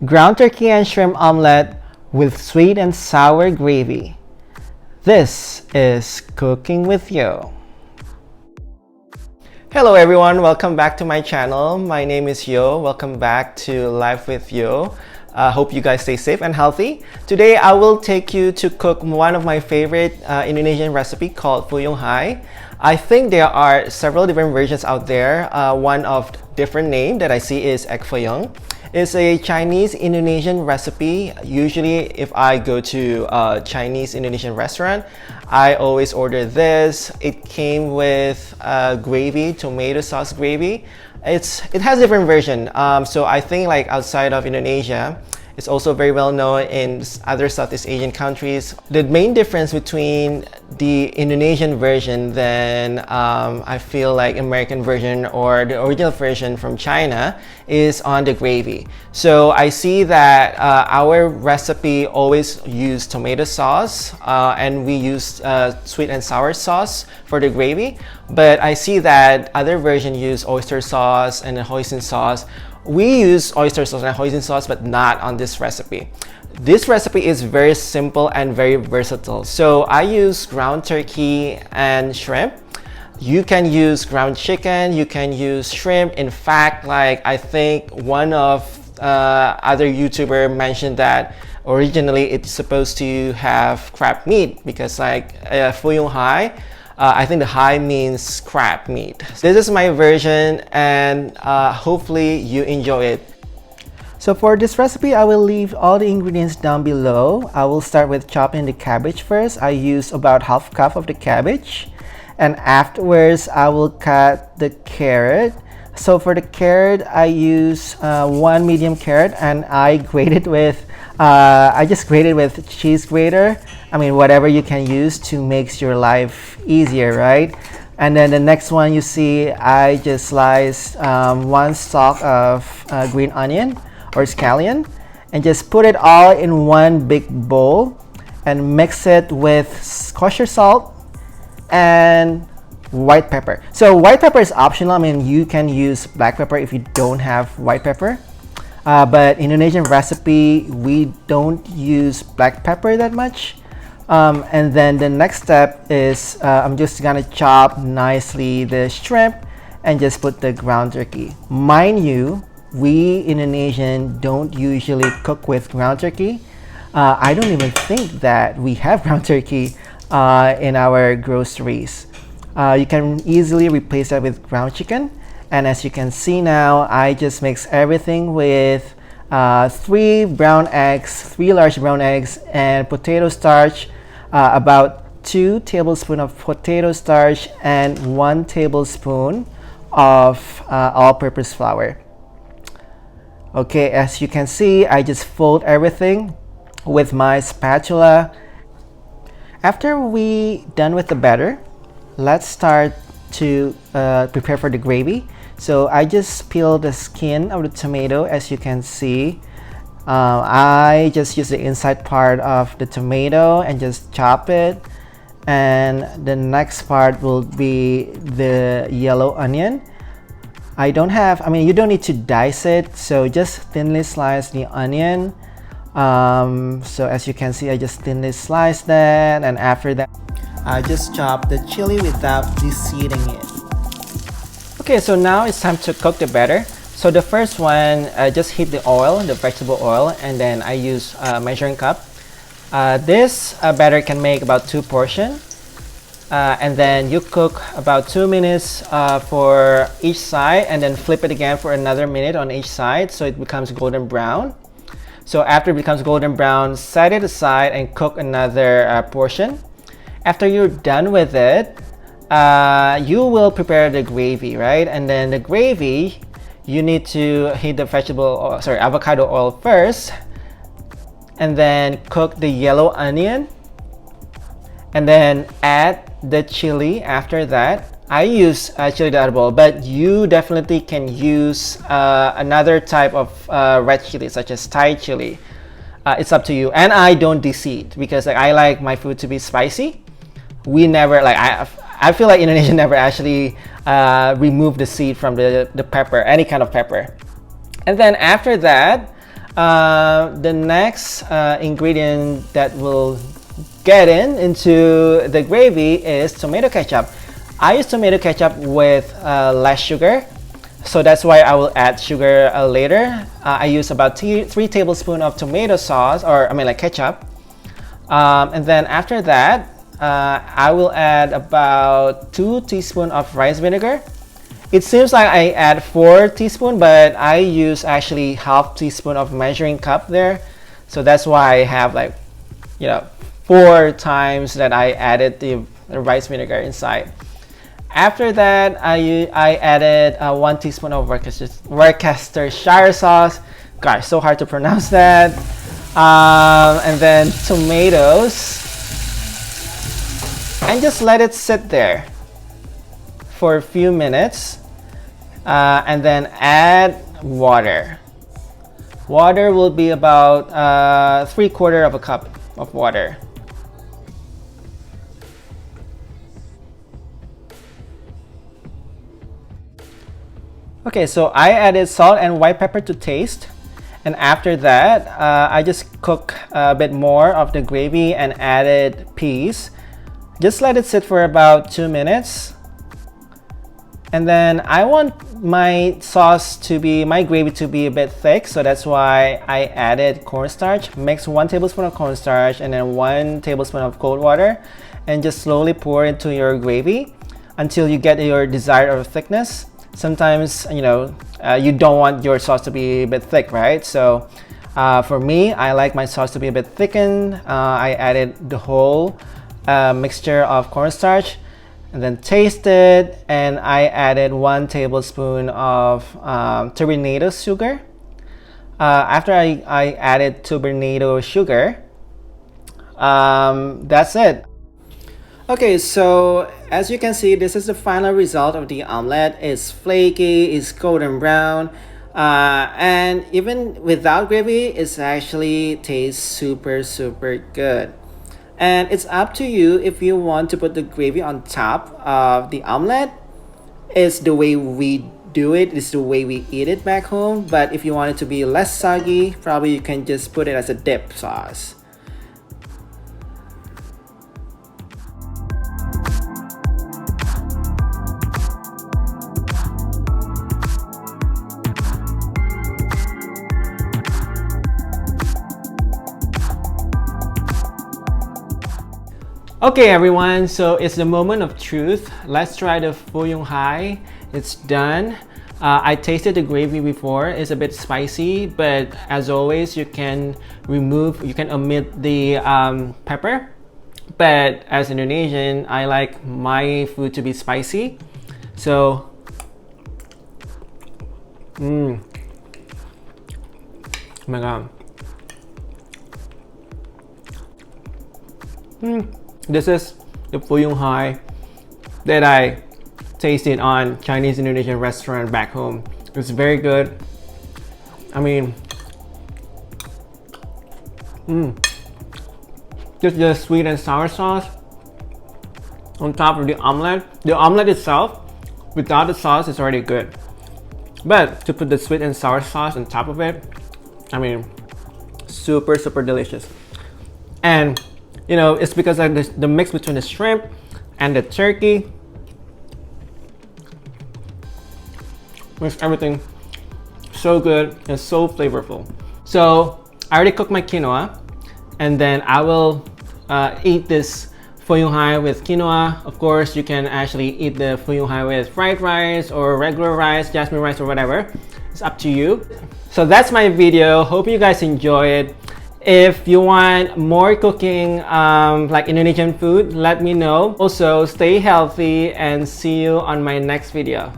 ground turkey and shrimp omelette with sweet and sour gravy. This is Cooking with Yo. Hello everyone, welcome back to my channel. My name is Yo. Welcome back to Life with Yo. Hope you guys stay safe and healthy. Today I will take you to cook one of my favorite Indonesian recipe called fuyung hai. I think there are several different versions out there. One of different name that I see is egg fuyung. It's a Chinese Indonesian recipe. Usually if I go to a Chinese Indonesian restaurant, I always order this. It came with gravy, tomato sauce gravy. It has different version. So I think like outside of Indonesia, it's also very well known in other Southeast Asian countries. The main difference between the Indonesian version than I feel like American version or the original version from China is on the gravy. So I see that our recipe always use tomato sauce and we use sweet and sour sauce for the gravy. But I see that other version use oyster sauce and hoisin sauce. We use oyster sauce and hoisin sauce, but not on this recipe. This recipe is very simple and very versatile. So I use ground turkey and shrimp. You can use ground chicken, you can use shrimp. In fact, like I think one of other YouTuber mentioned that originally it's supposed to have crab meat because like fuyung hai, I think the hai means crab meat. This is my version and hopefully you enjoy it. So for this recipe, I will leave all the ingredients down below. I will start with chopping the cabbage first. I use about half cup of the cabbage. And afterwards, I will cut the carrot. So for the carrot, I use one medium carrot and I grate it with I just grate it with cheese grater. I mean, whatever you can use to make your life easier, right? And then the next one you see, I just sliced one stalk of green onion or scallion and just put it all in one big bowl and mix it with kosher salt and white pepper. So white pepper is optional. I mean, you can use black pepper if you don't have white pepper. But Indonesian recipe, we don't use black pepper that much. And then the next step is I'm just gonna chop nicely the shrimp and just put the ground turkey. Mind you, we Indonesian don't usually cook with ground turkey. I don't even think that we have ground turkey in our groceries. You can easily replace that with ground chicken. And as you can see now, I just mix everything with 3 large brown eggs and potato starch, about 2 tablespoons of potato starch and 1 tablespoon of all-purpose flour. Okay, as you can see, I just fold everything with my spatula. After we done with the batter, let's start to prepare for the gravy. So I just peel the skin of the tomato. As you can see, I just use the inside part of the tomato and just chop it. And the next part will be the yellow onion. I mean, you don't need to dice it, so just thinly slice the onion. So as you can see, I just thinly slice that, and after that I just chop the chili without de-seeding it. Okay, so now it's time to cook the batter. So the first one, just heat the oil, the vegetable oil, and then I use a measuring cup. This batter can make about 2 portions. And then you cook about 2 minutes for each side, and then flip it again for another minute on each side so it becomes golden brown. So after it becomes golden brown, set it aside and cook another portion. After you're done with it, you will prepare the gravy, right? And then the gravy, you need to heat the avocado oil first, and then cook the yellow onion, and then add the chili after that. I use chili de arbol, but you definitely can use another type of red chili such as Thai chili. It's up to you. And I don't de-seed because I like my food to be spicy. We never I feel like Indonesia never actually remove the seed from the pepper, any kind of pepper. And then after that, The next ingredient that will get into the gravy is tomato ketchup. I use tomato ketchup with less sugar, so that's why I will add sugar later. I use about 3 tablespoons of tomato sauce, or I mean like ketchup. And then after that, I will add about 2 teaspoons of rice vinegar. It seems like I add 4 teaspoons, but I use actually half teaspoon of measuring cup there. So that's why I have like, 4 times that I added the rice vinegar inside. After that, I added 1 teaspoon of Worcestershire sauce. Gosh, so hard to pronounce that. And then tomatoes. And just let it sit there for a few minutes. And then add water. Water will be about 3/4 of a cup of water. Okay, so I added salt and white pepper to taste. And after that, I just cook a bit more of the gravy and added peas. Just let it sit for about 2 minutes. And then I want my gravy to be a bit thick, so that's why I added cornstarch. Mix 1 tablespoon of cornstarch and then 1 tablespoon of cold water, and just slowly pour into your gravy until you get your desired thickness. Sometimes, you don't want your sauce to be a bit thick, right? So for me, I like my sauce to be a bit thickened. I added the whole mixture of cornstarch and then tasted, and I added 1 tablespoon of turbinado sugar. After I added turbinado sugar, that's it. Okay, so as you can see, this is the final result of the omelette. It's flaky, it's golden brown, and even without gravy, it actually tastes super good. And it's up to you if you want to put the gravy on top of the omelette. It's the way we do it, it's the way we eat it back home. But if you want it to be less soggy, probably you can just put it as a dip sauce. Okay everyone, so it's the moment of truth. Let's try the Phu Yung Hai. It's done. I tasted the gravy before. It's a bit spicy, but as always, you can omit the pepper. But as Indonesian, I like my food to be spicy. So, oh my god. This is the Phu Yung Hai that I tasted on Chinese Indonesian restaurant back home. It's very good. I mean, just the sweet and sour sauce on top of the omelette. The omelette itself, without the sauce, is already good. But to put the sweet and sour sauce on top of it, I mean, super delicious. And it's because of the mix between the shrimp and the turkey. Makes everything so good and so flavorful. So I already cooked my quinoa, and then I will eat this Phu Yung Hai with quinoa. Of course, you can actually eat the Phu Yung Hai with fried rice or regular rice, jasmine rice or whatever. It's up to you. So that's my video. Hope you guys enjoy it. If you want more cooking like Indonesian food, let me know. Also, stay healthy and see you on my next video.